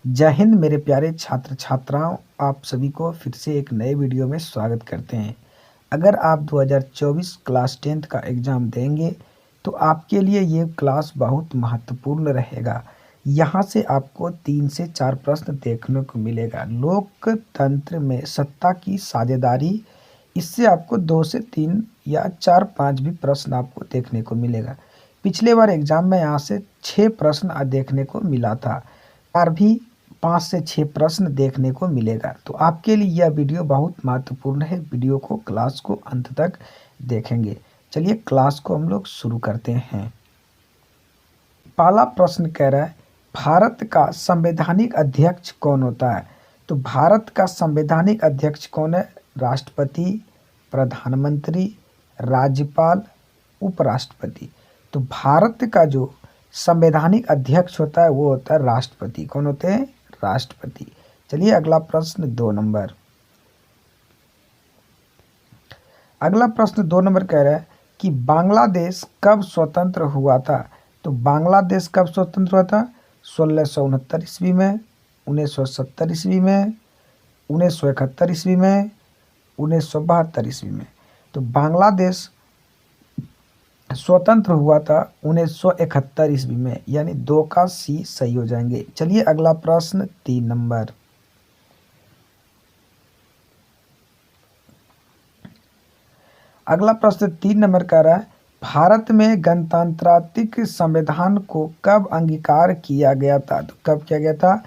जय हिंद मेरे प्यारे छात्र छात्राओं, आप सभी को फिर से एक नए वीडियो में स्वागत करते हैं। अगर आप 2024 क्लास 10th का एग्ज़ाम देंगे तो आपके लिए ये क्लास बहुत महत्वपूर्ण रहेगा। यहाँ से आपको 3 से 4 प्रश्न देखने को मिलेगा। लोकतंत्र में सत्ता की साझेदारी, इससे आपको 2 से 3 या 4-5 भी प्रश्न आपको देखने को मिलेगा। पिछले बार एग्ज़ाम में यहाँ से 6 प्रश्न देखने को मिला था और भी 5 से 6 प्रश्न देखने को मिलेगा। तो आपके लिए यह वीडियो बहुत महत्वपूर्ण है। वीडियो को क्लास को अंत तक देखेंगे। चलिए क्लास को हम लोग शुरू करते हैं। पहला प्रश्न कह रहा है, भारत का संवैधानिक अध्यक्ष कौन होता है? तो भारत का संवैधानिक अध्यक्ष कौन है? राष्ट्रपति, प्रधानमंत्री, राज्यपाल, उपराष्ट्रपति। तो भारत का जो संवैधानिक अध्यक्ष होता है वो होता है राष्ट्रपति। कौन होते हैं? राष्ट्रपति। चलिए अगला प्रश्न 2 नंबर। अगला प्रश्न 2 नंबर कह रहा है कि बांग्लादेश कब स्वतंत्र हुआ था? तो बांग्लादेश कब स्वतंत्र हुआ था? 1669 ईस्वी में, 1970 ईस्वी में, 1971 ईस्वी में, 1972 ईस्वी में। तो बांग्लादेश स्वतंत्र हुआ था 1971 ईस्वी में, यानी 2 का सी सही हो जाएंगे। चलिए अगला प्रश्न 3 नंबर। अगला प्रश्न 3 नंबर कह रहा है, भारत में गणतांत्रिक संविधान को कब अंगीकार किया गया था? तो कब किया गया था?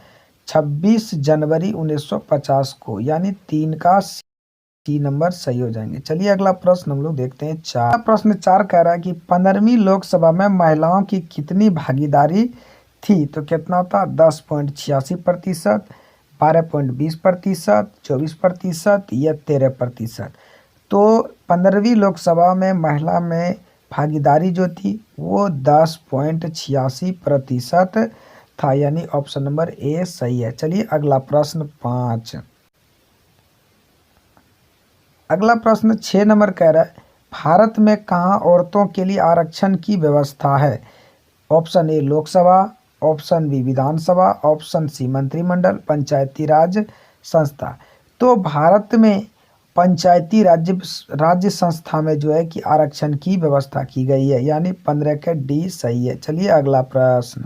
26 जनवरी 1950 को, यानी 3 का सी नंबर सही हो जाएंगे। चलिए अगला प्रश्न हम लोग देखते हैं 4। प्रश्न 4 कह रहा है कि 15वीं लोकसभा में महिलाओं की कितनी भागीदारी थी? तो कितना था? 10.86%, 12.20%, 24% या 13%। तो 15वीं लोकसभा में महिला में भागीदारी जो थी वो 10.86% था, यानी ऑप्शन नंबर ए सही है। चलिए अगला प्रश्न 5। अगला प्रश्न 6 नंबर कह रहा है, भारत में कहाँ औरतों के लिए आरक्षण की व्यवस्था है? Option A Lok Sabha, option B Vidhan Sabha, option C मंत्रिमंडल, पंचायती राज संस्था। तो भारत में पंचायती राज्य संस्था में जो है कि आरक्षण की व्यवस्था की गई है, यानी 15 के डी सही है। चलिए अगला प्रश्न।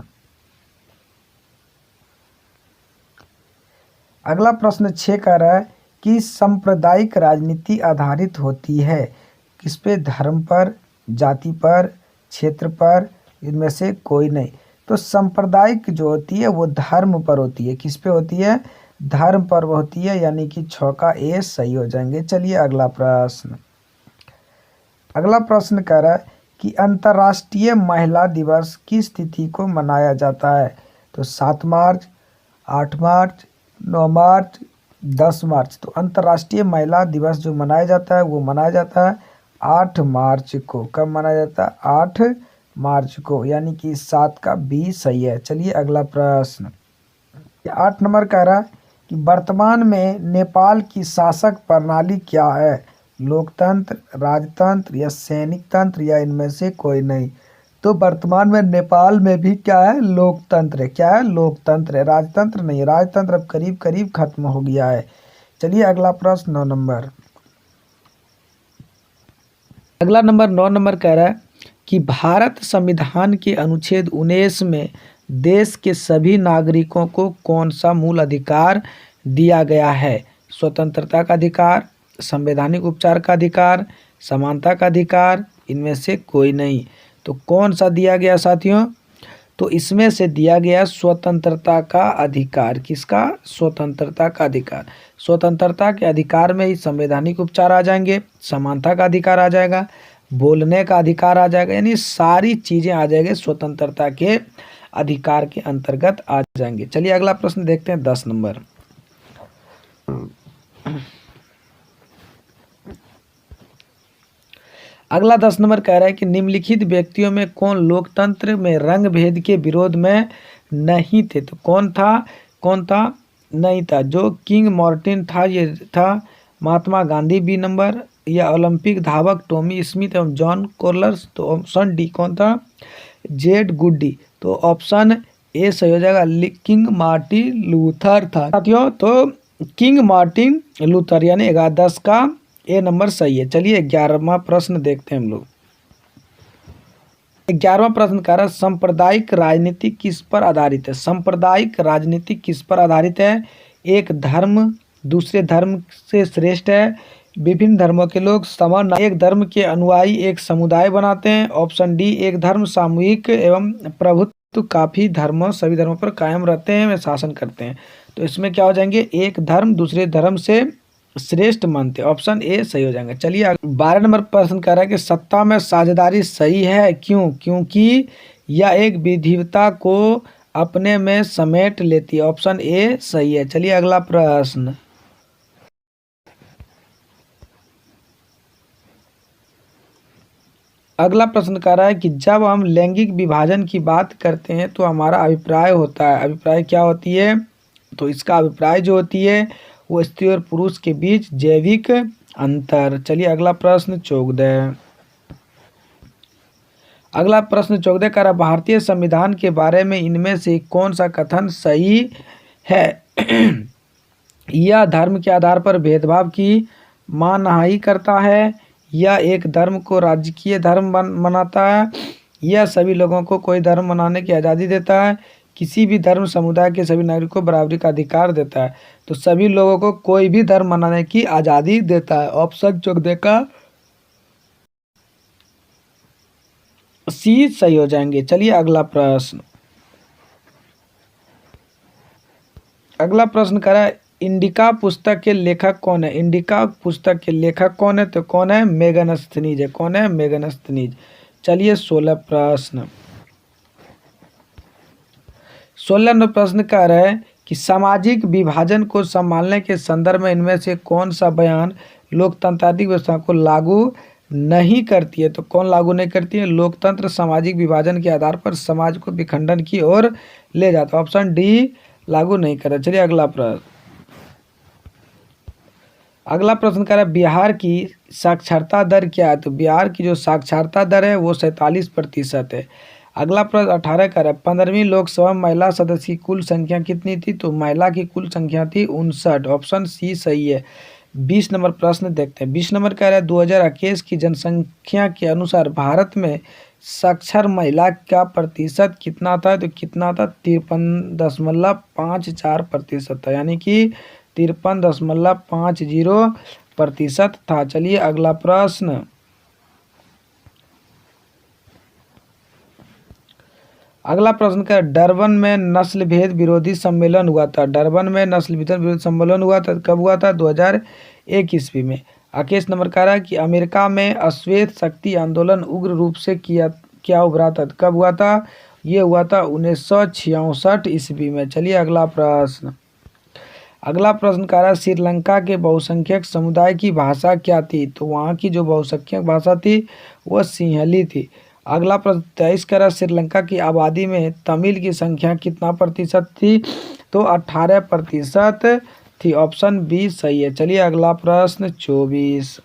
अगला प्रश्न 6 कह रहा है कि सांप्रदायिक राजनीति आधारित होती है किस पे? धर्म पर, जाति पर, क्षेत्र पर, इनमें से कोई नहीं। तो सांप्रदायिक जो होती है वो धर्म पर होती है। किस पे होती है? धर्म पर होती है, यानी कि 6 का ए सही हो जाएंगे। चलिए अगला प्रश्न। अगला प्रश्न कह रहा है कि अंतर्राष्ट्रीय महिला दिवस किस तिथि को मनाया जाता है? तो 7 मार्च, 8 मार्च, 9 मार्च, 10 मार्च। तो अंतर्राष्ट्रीय महिला दिवस जो मनाया जाता है वो मनाया जाता है 8 मार्च को। कब मनाया जाता है? 8 मार्च को, यानी कि 7 का बी सही है। चलिए अगला प्रश्न। 8 नंबर कह रहा है कि वर्तमान में नेपाल की शासक प्रणाली क्या है? लोकतंत्र, राजतंत्र या सैनिक तंत्र या इनमें से कोई नहीं। तो वर्तमान में नेपाल में भी क्या है? लोकतंत्र है। क्या है? लोकतंत्र है, राजतंत्र नहीं। राजतंत्र अब करीब करीब खत्म हो गया है। चलिए अगला प्रश्न 9 नंबर। अगला नंबर 9 नंबर कह रहा है कि भारत संविधान के अनुच्छेद 19 में देश के सभी नागरिकों को कौन सा मूल अधिकार दिया गया है? स्वतंत्रता का अधिकार, संवैधानिक उपचार का अधिकार, समानता का अधिकार, इनमें से कोई नहीं। तो कौन सा दिया गया साथियों? तो इसमें से दिया गया स्वतंत्रता का अधिकार। किसका? स्वतंत्रता का अधिकार। स्वतंत्रता के अधिकार में ही संवैधानिक उपचार आ जाएंगे, समानता का अधिकार आ जाएगा, बोलने का अधिकार आ जाएगा, यानी सारी चीज़ें आ जाएंगे स्वतंत्रता के अधिकार के अंतर्गत आ जाएंगे। चलिए अगला प्रश्न देखते हैं 10 नंबर। अगला 10 नंबर कह रहा है कि निम्नलिखित व्यक्तियों में कौन लोकतंत्र में रंग भेद के विरोध में नहीं थे? तो कौन था? कौन था? नहीं था। जो किंग मार्टिन था ये था। महात्मा गांधी बी नंबर, या ओलंपिक धावक टॉमी स्मिथ एवं जॉन कोरलर्स। तो ऑप्शन डी कौन था? जेड गुडी। तो ऑप्शन ए सही हो जाएगा। किंग मार्टिन लूथर था साथियों। तो किंग मार्टिन लूथर यानी 10 का ए नंबर सही है। चलिए 11वां प्रश्न देखते हैं हम लोग। 11वां प्रश्न कह रहा है सांप्रदायिक राजनीति किस पर आधारित है। सांप्रदायिक राजनीति किस पर आधारित है। एक धर्म दूसरे धर्म से श्रेष्ठ है, विभिन्न धर्मों के लोग समान, एक धर्म के अनुयायी एक समुदाय बनाते हैं। ऑप्शन डी एक धर्म सामूहिक एवं प्रभुत्व काफी धर्मों सभी धर्मों पर कायम रहते हैं वे शासन करते हैं। तो इसमें क्या हो जाएंगे, एक धर्म दूसरे धर्म से श्रेष्ठ मानते। ऑप्शन ए सही हो जाएंगे। चलिए 12 नंबर प्रश्न कर रहा है कि सत्ता में साझेदारी सही है क्यों। क्योंकि यह एक विविधता को अपने में समेट लेती है। ऑप्शन ए सही है। चलिए अगला प्रश्न। अगला प्रश्न कर रहा है कि जब हम लैंगिक विभाजन की बात करते हैं तो हमारा अभिप्राय होता है। अभिप्राय क्या होती है, तो इसका अभिप्राय जो होती है वो स्त्री और पुरुष के बीच जैविक अंतर। चलिए अगला प्रश्न 14। अगला प्रश्न 14 कर भारतीय संविधान के बारे में इनमें से कौन सा कथन सही है। यह धर्म के आधार पर भेदभाव की मानहानि करता है, यह एक धर्म को राजकीय धर्म मनाता है, यह सभी लोगों को कोई धर्म मनाने की आज़ादी देता है, किसी भी धर्म समुदाय के सभी नागरिकों को बराबरी का अधिकार देता है। तो सभी लोगों को कोई भी धर्म मनाने की आज़ादी देता है। ऑप्शन 14 का सी सही हो जाएंगे। चलिए अगला प्रश्न। अगला प्रश्न करा इंडिका पुस्तक के लेखक कौन है। इंडिका पुस्तक के लेखक कौन है, तो कौन है, मेगनस्थनीज है। कौन है, मेगनस्थनीज। चलिए 16 प्रश्न। 16 नंबर प्रश्न कह रहा है कि सामाजिक विभाजन को संभालने के संदर्भ में इनमें से कौन सा बयान लोकतांत्रिक व्यवस्था को लागू नहीं करती है। तो कौन लागू नहीं करती है, लोकतंत्र सामाजिक विभाजन के आधार पर समाज को विखंडन की ओर ले जाता है। ऑप्शन डी लागू नहीं कर रहा। चलिए अगला प्रश्न। अगला प्रश्न कह रहा है बिहार की साक्षरता दर क्या है। तो बिहार की जो साक्षरता दर है वो 47% है। अगला प्रश्न 18 कह रहा है 15वीं लोकसभा महिला सदस्य की कुल संख्या कितनी थी। तो महिला की कुल संख्या थी 59। ऑप्शन सी सही है। 20 नंबर प्रश्न देखते हैं। 20 नंबर कह रहा है 2021 की जनसंख्या के अनुसार भारत में साक्षर महिला का प्रतिशत कितना था। तो कितना था, 53.54% था, यानी कि 53.50% था। चलिए अगला प्रश्न। अगला प्रश्न का डरबन में नस्ल भेद विरोधी सम्मेलन हुआ था। डरबन में नस्ल भेद विरोधी सम्मेलन हुआ था, कब हुआ था, 2001 ईस्वी में। 21 नंबर कह रहा है कि अमेरिका में अश्वेत शक्ति आंदोलन उग्र रूप से क्या उभरा था, कब हुआ था, ये हुआ था 1966 ईस्वी में। चलिए अगला प्रश्न। अगला प्रश्न कह रहा है श्रीलंका के बहुसंख्यक समुदाय की भाषा क्या थी। तो वहाँ की जो बहुसंख्यक भाषा थी वह सिंहली थी। अगला प्रश्न 23 कह रहा है श्रीलंका की आबादी में तमिल की संख्या कितना प्रतिशत थी। तो 18% थी। ऑप्शन बी सही है। चलिए अगला प्रश्न 24।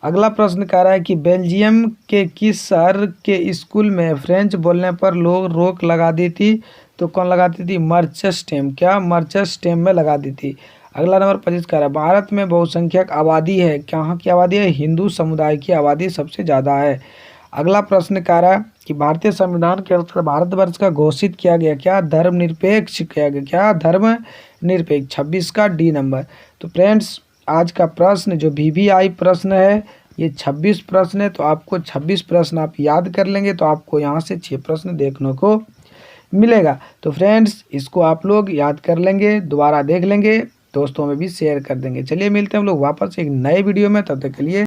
अगला प्रश्न कह रहा है कि बेल्जियम के किस शहर के स्कूल में फ्रेंच बोलने पर लोग रोक लगा दी थी। तो कौन लगाती थी, मर्चेस्टेम। क्या, मर्चेस्टेम में लगा दी थी। अगला नंबर 25 कह रहा है भारत में बहुसंख्यक आबादी है, कहाँ की आबादी है, हिंदू समुदाय की आबादी सबसे ज़्यादा है। अगला प्रश्न कह रहा है कि भारतीय संविधान के अनुसार भारतवर्ष का घोषित किया गया क्या, धर्मनिरपेक्ष किया गया, क्या, धर्मनिरपेक्ष। 26 का डी नंबर। तो फ्रेंड्स आज का प्रश्न जो VVI प्रश्न है ये 26 प्रश्न है। तो आपको 26 प्रश्न आप याद कर लेंगे तो आपको यहाँ से 6 प्रश्न देखने को मिलेगा। तो फ्रेंड्स इसको आप लोग याद कर लेंगे, दोबारा देख लेंगे, दोस्तों में भी शेयर कर देंगे। चलिए मिलते हैं हम लोग वापस एक नए वीडियो में, तब तक के लिए